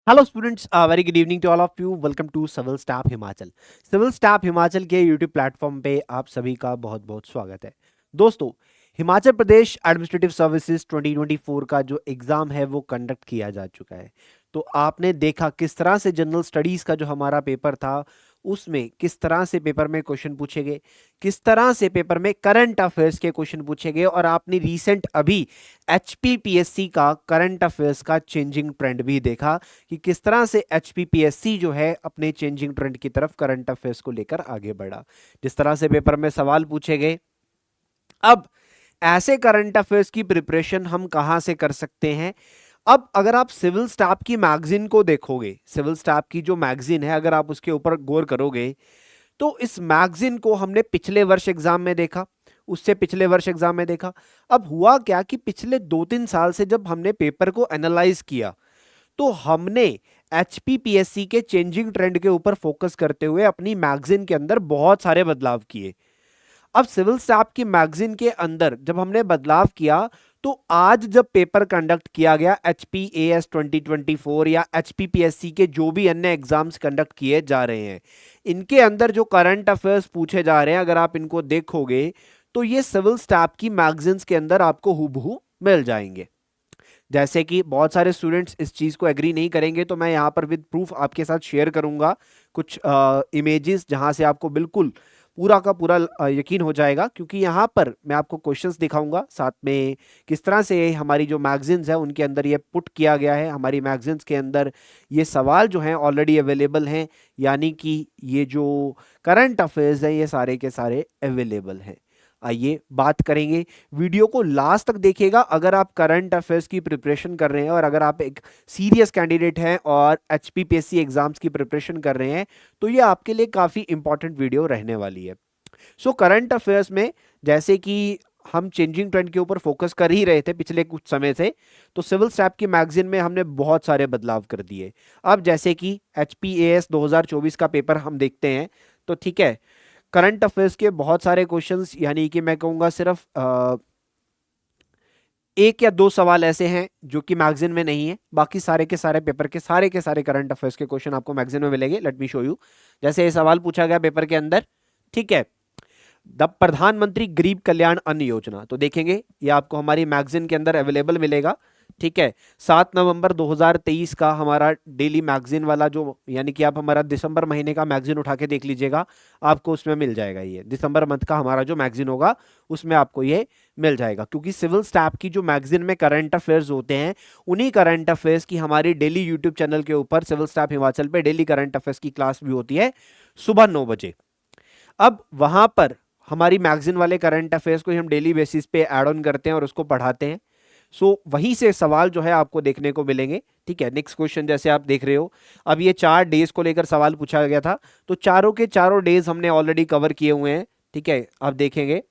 Hello students, very good evening to all of you. Welcome to civil staff Himachal. Civil staff Himachal के YouTube platform पे आप सभी का बहुत बहुत स्वागत है। दोस्तों, हिमाचल प्रदेश एडमिनिस्ट्रेटिव सर्विसेज 2024 का जो एग्ज़ाम है वो कंडक्ट किया जा चुका है। तो आपने देखा किस तरह से जनरल स्टडीज़ का जो हमारा पेपर था उसमें किस तरह से पेपर में क्वेश्चन पूछे गए, किस तरह से पेपर में करंट अफेयर्स के क्वेश्चन पूछे गए, और आपने रीसेंट अभी एचपीपीएससी का करंट अफेयर्स का चेंजिंग ट्रेंड भी देखा कि किस तरह से एचपीपीएससी जो है अपने चेंजिंग ट्रेंड की तरफ करंट अफेयर्स को लेकर आगे बढ़ा। जिस तरह से पेपर में सवाल पूछे गए, अब ऐसे करंट अफेयर्स की प्रिपरेशन हम कहां से कर सकते हैं। अब अगर आप सिविल स्टाफ की मैगजीन को देखोगे, सिविल स्टाफ की जो मैगजीन है अगर आप उसके ऊपर गौर करोगे, तो इस मैगजीन को हमने पिछले वर्ष एग्जाम में देखा, उससे पिछले वर्ष एग्जाम में देखा। अब हुआ क्या कि पिछले 2-3 साल से जब हमने पेपर को एनालाइज किया तो हमने एचपीपीएससी के चेंजिंग ट्रेंड के ऊपर फोकस करते हुए अपनी मैगजीन के अंदर बहुत सारे बदलाव किए। अब सिविल स्टाफ की मैगजीन के अंदर जब हमने बदलाव किया तो आज जब पेपर कंडक्ट किया गया एचपीएएस 2024 या एचपीपीएससी के जो भी अन्य एग्जाम्स कंडक्ट किए जा रहे हैं, इनके अंदर जो करंट अफेयर्स पूछे जा रहे हैं अगर आप इनको देखोगे तो ये सिविल स्टाफ की मैगजीन्स के अंदर आपको हूबहू मिल जाएंगे। जैसे कि बहुत सारे स्टूडेंट्स इस चीज़ को एग्री नहीं करेंगे तो मैं यहाँ पर विद प्रूफ आपके साथ शेयर करूँगा कुछ इमेजेस जहाँ से आपको बिल्कुल पूरा का पूरा यकीन हो जाएगा, क्योंकि यहाँ पर मैं आपको क्वेश्चंस दिखाऊंगा, साथ में किस तरह से हमारी जो मैगजीन्स है उनके अंदर ये पुट किया गया है। हमारी मैगजीन्स के अंदर ये सवाल जो हैं ऑलरेडी अवेलेबल हैं, यानी कि ये जो करंट अफेयर्स हैं ये सारे के सारे अवेलेबल हैं। आइए बात करेंगे, वीडियो को लास्ट तक देखिएगा अगर आप करंट अफेयर्स की प्रिपरेशन कर रहे हैं और अगर आप एक सीरियस कैंडिडेट हैं और एचपीपीएससी एग्जाम्स की प्रिपरेशन कर रहे हैं तो ये आपके लिए काफ़ी इंपॉर्टेंट वीडियो रहने वाली है। सो करंट अफेयर्स में जैसे कि हम चेंजिंग ट्रेंड के ऊपर फोकस कर ही रहे थे पिछले कुछ समय से, तो सिविल स्टाफ की मैगजीन में हमने बहुत सारे बदलाव कर दिए। अब जैसे कि एचपीएएस 2024 का पेपर हम देखते हैं तो ठीक है, करंट अफेयर्स के बहुत सारे क्वेश्चंस, यानी कि मैं कहूंगा सिर्फ एक या दो सवाल ऐसे हैं जो कि मैगजीन में नहीं है, बाकी सारे के सारे पेपर के सारे करंट अफेयर्स के क्वेश्चन आपको मैगजीन में मिलेंगे। Let me show you. जैसे ये सवाल पूछा गया पेपर के अंदर, ठीक है, द प्रधानमंत्री गरीब कल्याण अन्न योजना, तो देखेंगे ये आपको हमारी मैगजीन के अंदर अवेलेबल मिलेगा। ठीक है, 7 नवंबर 2023 का हमारा डेली मैगजीन वाला जो, यानी कि आप हमारा दिसंबर महीने का मैगजीन उठा के देख लीजिएगा, आपको उसमें मिल जाएगा। ये दिसंबर मंथ का हमारा जो मैगजीन होगा उसमें आपको ये मिल जाएगा, क्योंकि सिविल स्टाफ की जो मैगजीन में करंट अफेयर्स होते हैं उन्हीं करंट अफेयर्स की हमारी डेली यूट्यूब चैनल के ऊपर सिविल स्टाफ हिमाचल पे डेली करंट अफेयर्स की क्लास भी होती है सुबह 9 बजे। अब वहां पर हमारी मैगजीन वाले करंट अफेयर्स को हम डेली बेसिस पे ऐड ऑन करते हैं और उसको पढ़ाते हैं। सो वहीं से सवाल जो है आपको देखने को मिलेंगे। ठीक है, नेक्स्ट क्वेश्चन जैसे आप देख रहे हो, अब ये 4 डेज को लेकर सवाल पूछा गया था, तो चारों के चारों डेज हमने ऑलरेडी कवर किए हुए हैं। ठीक है, आप देखेंगे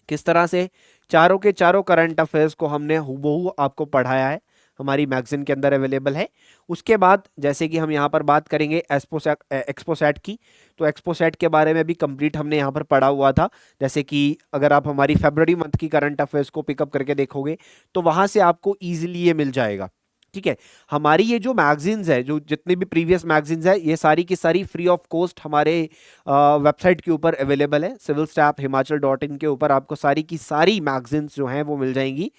किस तरह से चारों के चारों करंट अफेयर्स को हमने हूबहू आपको पढ़ाया है, हमारी मैगजीन के अंदर अवेलेबल है। उसके बाद जैसे कि हम यहाँ पर बात करेंगे एक्सपोसैट की, तो एक्सपोसैट के बारे में भी कंप्लीट हमने यहाँ पर पढ़ा हुआ था। जैसे कि अगर आप हमारी फरवरी मंथ की करंट अफेयर्स को पिकअप करके देखोगे तो वहाँ से आपको ईजिली ये मिल जाएगा। ठीक है, हमारी ये जो मैगजीन्स है, जो जितनी भी प्रीवियस मैगजीन्स है, ये सारी की सारी फ्री ऑफ कॉस्ट हमारे वेबसाइट के ऊपर अवेलेबल है। सिविल स्टाफ हिमाचल .in के ऊपर आपको सारी की सारी मैगजीन्स जो हैं वो मिल जाएंगी।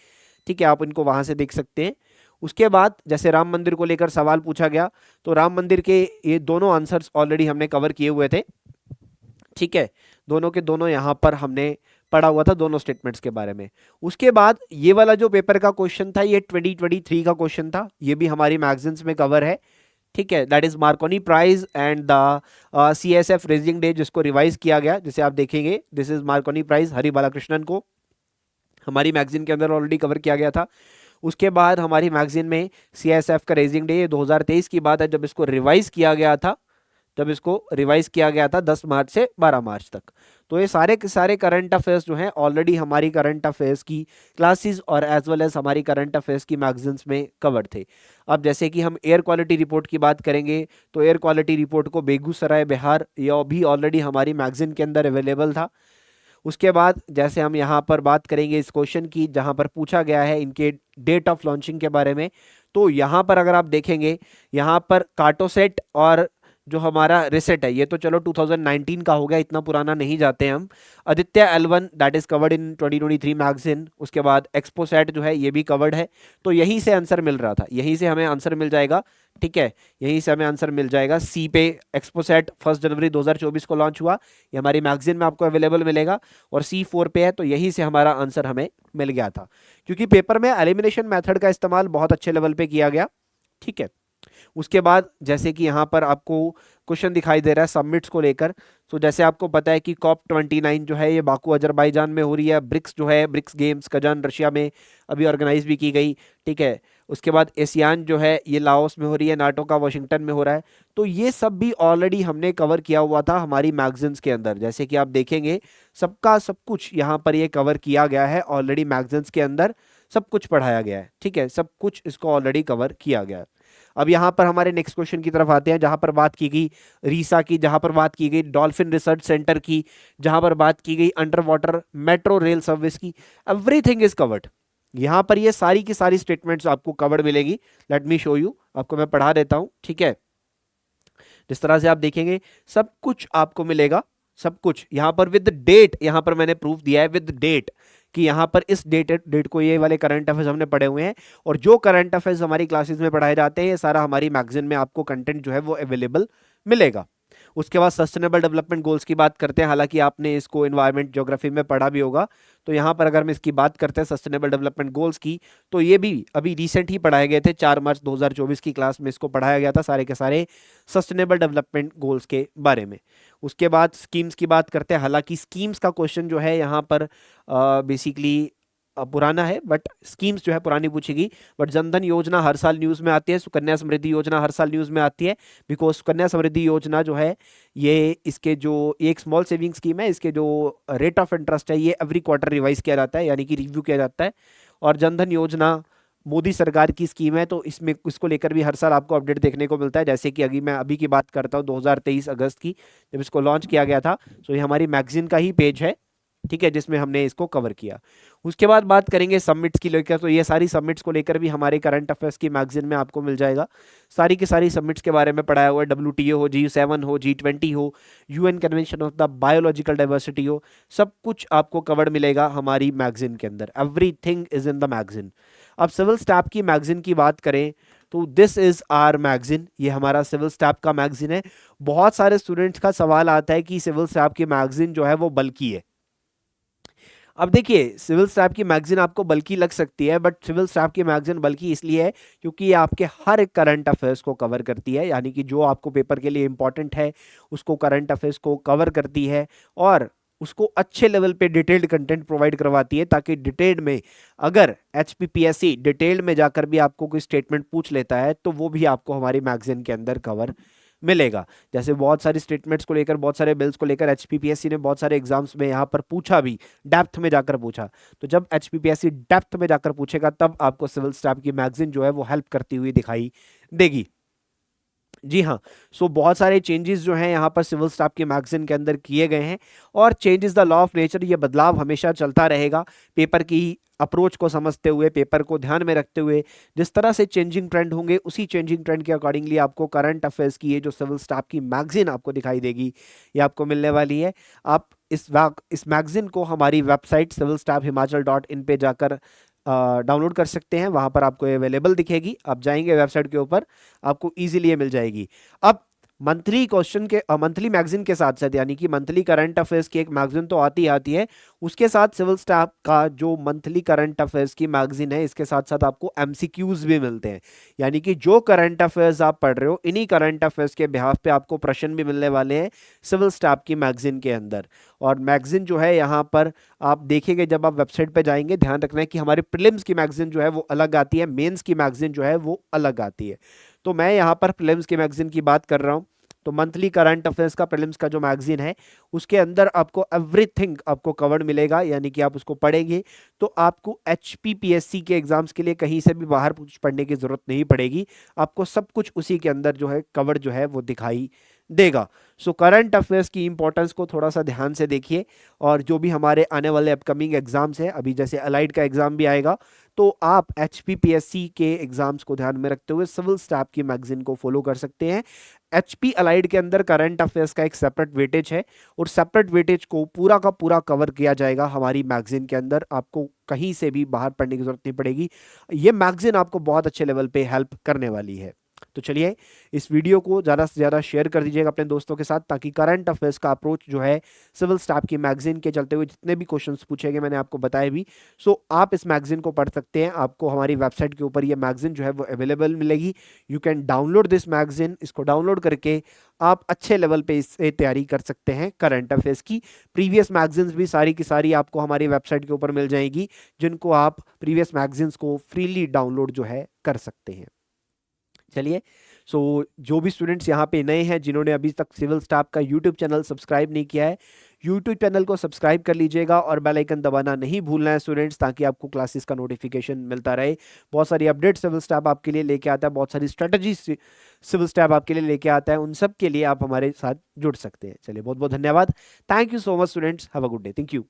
ठीक है, आप इनको वहाँ से देख सकते हैं। उसके बाद जैसे राम मंदिर को लेकर सवाल पूछा गया, तो राम मंदिर के ये दोनों आंसर्स ऑलरेडी हमने कवर किए हुए थे। ठीक है, दोनों के दोनों यहाँ पर हमने पढ़ा हुआ था दोनों स्टेटमेंट्स के बारे में। उसके बाद ये वाला जो पेपर का क्वेश्चन था ये 2023 का क्वेश्चन था, ये भी हमारी मैगजीन्स में कवर है। ठीक है, that is Marconi prize and the CSF raising day, जिसको रिवाइज किया गया। जैसे आप देखेंगे this is Marconi prize Hari Balakrishnan को, हमारी मैगजीन के अंदर ऑलरेडी कवर किया गया था। उसके बाद हमारी मैगजीन में CSF का रेजिंग डे 2023 की बात है, जब इसको रिवाइज किया गया था, जब इसको रिवाइज किया गया था 10 मार्च से 12 मार्च तक। तो ये सारे के सारे करंट अफेयर्स जो हैं ऑलरेडी हमारी करंट अफेयर्स की क्लासेस और एज वेल एज हमारी करंट अफेयर्स की मैगजीन्स में कवर थे। अब जैसे कि हम एयर क्वालिटी रिपोर्ट की बात करेंगे, तो एयर क्वालिटी रिपोर्ट को बेगूसराय बिहार यह भी ऑलरेडी हमारी मैगजीन के अंदर अवेलेबल था। उसके बाद जैसे हम यहाँ पर बात करेंगे इस क्वेश्चन की, जहाँ पर पूछा गया है इनके डेट ऑफ लॉन्चिंग के बारे में, तो यहाँ पर अगर आप देखेंगे, यहाँ पर कार्टोसेट और जो हमारा रिसेट है ये तो चलो 2019 का हो गया, इतना पुराना नहीं जाते हम। Aditya L1 that is covered in 2023 magazine. उसके बाद एक्सपोसेट जो है ये भी कवर्ड है। तो यहीं से आंसर मिल रहा था, यहीं से हमें आंसर मिल जाएगा। ठीक है, यहीं से हमें आंसर मिल जाएगा। सी पे एक्सपोसेट 1 जनवरी 2024 को लॉन्च हुआ, ये हमारी मैगजीन में आपको अवेलेबल मिलेगा। और C4 पे है, तो यहीं से हमारा आंसर हमें मिल गया था, क्योंकि पेपर में एलिमिनेशन मेथड का इस्तेमाल बहुत अच्छे लेवल पे किया गया। ठीक है, उसके बाद जैसे कि यहाँ पर आपको क्वेश्चन दिखाई दे रहा है सबमिट्स को लेकर। तो जैसे आपको पता है कि कॉप 29 जो है ये बाकू अजरबैजान में हो रही है। ब्रिक्स जो है, ब्रिक्स गेम्स कजान रशिया में अभी ऑर्गेनाइज भी की गई। ठीक है, उसके बाद एशियान जो है ये लाओस में हो रही है, नाटो का वाशिंगटन में हो रहा है। तो ये सब भी ऑलरेडी हमने कवर किया हुआ था हमारी मैगजीन्स के अंदर। जैसे कि आप देखेंगे सबका सब कुछ यहाँ पर ये कवर किया गया है ऑलरेडी, मैगजीन्स के अंदर सब कुछ पढ़ाया गया है। ठीक है, सब कुछ इसको ऑलरेडी कवर किया गया है। अब यहाँ पर हमारे नेक्स्ट क्वेश्चन की तरफ आते हैं, जहां पर बात की गई रीसा की, जहां पर बात की गई डॉल्फिन रिसर्च सेंटर की, जहां पर बात की गई under water metro rail service की। Everything is covered. यहां पर ये सारी की सारी स्टेटमेंट्स आपको कवर्ड मिलेगी। लेट मी शो यू, आपको मैं पढ़ा देता हूं। ठीक है, जिस तरह से आप देखेंगे सब कुछ आपको मिलेगा, सब कुछ यहाँ पर विद डेट। यहाँ पर मैंने प्रूफ दिया है विद डेट कि यहाँ पर इस डेट को ये वाले करंट अफेयर्स हमने पढ़े हुए हैं। और जो करंट अफेयर्स हमारी क्लासेस में पढ़ाए जाते हैं ये सारा हमारी मैगजीन में आपको कंटेंट जो है वो अवेलेबल मिलेगा। उसके बाद सस्टेनेबल डेवलपमेंट गोल्स की बात करते हैं, हालांकि आपने इसको एनवायरमेंट ज्योग्राफी में पढ़ा भी होगा। तो यहाँ पर अगर हम इसकी बात करते हैं सस्टेनेबल डेवलपमेंट गोल्स की, तो ये भी अभी रिसेंट ही पढ़ाए गए थे। 4 मार्च 2024 की क्लास में इसको पढ़ाया गया था, सारे के सारे सस्टेनेबल डेवलपमेंट गोल्स के बारे में। उसके बाद स्कीम्स की बात करते हैं, हालांकि स्कीम्स का क्वेश्चन जो है यहाँ पर बेसिकली पुराना है, बट स्कीम्स जो है पुरानी पूछेगी। बट जनधन योजना हर साल न्यूज़ में आती है, सुकन्या समृद्धि योजना हर साल न्यूज़ में आती है, बिकॉज सुकन्या समृद्धि योजना जो है ये इसके जो एक स्मॉल सेविंग स्कीम है, इसके जो रेट ऑफ इंटरेस्ट है ये एवरी क्वार्टर रिवाइज किया जाता है, यानी कि रिव्यू किया जाता है। और जनधन योजना मोदी सरकार की स्कीम है, तो इसमें इसको लेकर भी हर साल आपको अपडेट देखने को मिलता है। जैसे कि अभी मैं अभी की बात करता हूँ 2023 अगस्त की, जब इसको लॉन्च किया गया था। तो ये हमारी मैगजीन का ही पेज है, ठीक है, जिसमें हमने इसको कवर किया। उसके बाद बात करेंगे सबमिट्स की लेकर, तो ये सारी सबमिट्स को लेकर भी हमारे करंट अफेयर्स की मैगजीन में आपको मिल जाएगा। सारी की सारी सबमिट्स के बारे में पढ़ाया हुआ है, WTO हो, G7 हो, G20 हो, UN convention of the biological diversity हो, सब कुछ आपको कवर मिलेगा हमारी मैगजीन के अंदर। Everything is in the magazine. अब सिविल स्टाफ की मैगजीन की बात करें तो दिस इज आर मैगजीन, ये हमारा सिविल स्टाफ का मैगजीन है। बहुत सारे स्टूडेंट्स का सवाल आता है कि सिविल स्टाफ की मैगजीन जो है वो बल्कि है। अब देखिए, सिविल स्टाफ की मैगजीन आपको बल्कि लग सकती है, बट सिविल स्टाफ की मैगजीन बल्कि इसलिए है क्योंकि ये आपके हर एक करंट अफेयर्स को कवर करती है, यानी कि जो आपको पेपर के लिए इंपॉर्टेंट है उसको करंट अफेयर्स को कवर करती है और उसको अच्छे लेवल पे डिटेल्ड कंटेंट प्रोवाइड करवाती है, ताकि डिटेल्ड में अगर HPPSC डिटेल्ड में जाकर भी आपको कोई स्टेटमेंट पूछ लेता है तो वो भी आपको हमारी मैगजीन के अंदर कवर मिलेगा। जैसे बहुत सारी स्टेटमेंट्स को लेकर, बहुत सारे बिल्स को लेकर HPPSC ने बहुत सारे एग्जाम्स में यहाँ पर पूछा भी, डेप्थ में जाकर पूछा। तो जब HPPSC डेप्थ में जाकर पूछेगा तब आपको सिविल स्टाफ की मैगजीन जो है वो हेल्प करती हुई दिखाई देगी। जी हाँ, सो बहुत सारे चेंजेस जो हैं यहाँ पर सिविल स्टाफ के मैगजीन के अंदर किए गए हैं। और changes the law of nature, ये बदलाव हमेशा चलता रहेगा पेपर की अप्रोच को समझते हुए, पेपर को ध्यान में रखते हुए। जिस तरह से चेंजिंग ट्रेंड होंगे उसी चेंजिंग ट्रेंड के अकॉर्डिंगली आपको करंट अफेयर्स की ये जो सिविल स्टाफ की मैगजीन आपको दिखाई देगी ये आपको मिलने वाली है। आप इस मैगजीन को हमारी वेबसाइट civilstaffhimachal.in पे जाकर डाउनलोड कर सकते हैं, वहां पर आपको अवेलेबल दिखेगी। आप जाएंगे वेबसाइट के ऊपर, आपको इजीली ये मिल जाएगी। अब मंथली क्वेश्चन के मंथली मैगजीन के साथ साथ, यानी कि मंथली करंट अफेयर्स की एक मैगजीन तो आती है, उसके साथ सिविल स्टाफ का जो मंथली करंट अफेयर्स की मैगजीन है इसके साथ साथ आपको MCQs भी मिलते हैं, यानी कि जो करंट अफेयर्स आप पढ़ रहे हो इन्हीं करंट अफेयर्स के बिहाफ पे आपको प्रश्न भी मिलने वाले हैं सिविल स्टाफ की मैगजीन के अंदर। और मैगजीन जो है यहाँ पर आप देखेंगे, जब आप वेबसाइट पे जाएंगे, ध्यान रखना है कि हमारे प्रीलिम्स की मैगजीन जो है वो अलग आती है, मेंस की मैगजीन जो है वो अलग आती है। तो मैं यहाँ पर प्रीलिम्स की मैगजीन की बात कर रहा हूँ। तो मंथली करंट अफेयर्स का प्रीलिम्स का जो मैगजीन है उसके अंदर आपको एवरीथिंग आपको कवर्ड मिलेगा, यानी कि आप उसको पढ़ेंगे तो आपको HPPSC के एग्जाम्स के लिए कहीं से भी बाहर कुछ पढ़ने की जरूरत नहीं पड़ेगी, आपको सब कुछ उसी के अंदर जो है कवर्ड जो है वो दिखाई देगा। सो करंट अफेयर्स की इंपॉर्टेंस को थोड़ा सा ध्यान से देखिए। और जो भी हमारे आने वाले अपकमिंग एग्जाम्स हैं, अभी जैसे अलाइड का एग्जाम भी आएगा तो आप HPPSC के एग्जाम्स को ध्यान में रखते हुए सिविल स्टाफ की मैगजीन को फॉलो कर सकते हैं। HP अलाइड के अंदर करंट अफेयर्स का एक सेपरेट वेटेज है और सेपरेट वेटेज को पूरा का पूरा कवर किया जाएगा हमारी मैगजीन के अंदर। आपको कहीं से भी बाहर पढ़ने की जरूरत नहीं पड़ेगी। ये मैगजीन आपको बहुत अच्छे लेवल पे हेल्प करने वाली है। तो चलिए इस वीडियो को ज़्यादा से ज़्यादा शेयर कर दीजिएगा अपने दोस्तों के साथ, ताकि करंट अफेयर्स का अप्रोच जो है सिविल स्टाफ की मैगजीन के चलते हुए जितने भी क्वेश्चंस पूछे गए मैंने आपको बताए भी, सो आप इस मैगजीन को पढ़ सकते हैं। आपको हमारी वेबसाइट के ऊपर ये मैगजीन जो है वो अवेलेबल मिलेगी। You can download this magazine. इसको डाउनलोड करके आप अच्छे लेवल पे इससे तैयारी कर सकते हैं करंट अफेयर्स की। प्रीवियस मैगजीन्स भी सारी की सारी आपको हमारी वेबसाइट के ऊपर मिल जाएगी, जिनको आप प्रीवियस मैगजीन्स को फ्रीली डाउनलोड जो है कर सकते हैं। चलिए, सो जो भी स्टूडेंट्स यहाँ पे नए हैं, जिन्होंने अभी तक सिविल स्टाफ का यूट्यूब चैनल सब्सक्राइब नहीं किया है, यूट्यूब चैनल को सब्सक्राइब कर लीजिएगा और बेल आइकन दबाना नहीं भूलना है स्टूडेंट्स, ताकि आपको क्लासेस का नोटिफिकेशन मिलता रहे। बहुत सारी अपडेट सिविल स्टाफ आपके लिए लेके आता है, बहुत सारी स्ट्रेटजी सिविल स्टाफ आपके लिए लेके आता है। उन सब के लिए आप हमारे साथ जुड़ सकते हैं। चलिए, बहुत बहुत धन्यवाद। Thank you so much students. Have a good day. Thank you.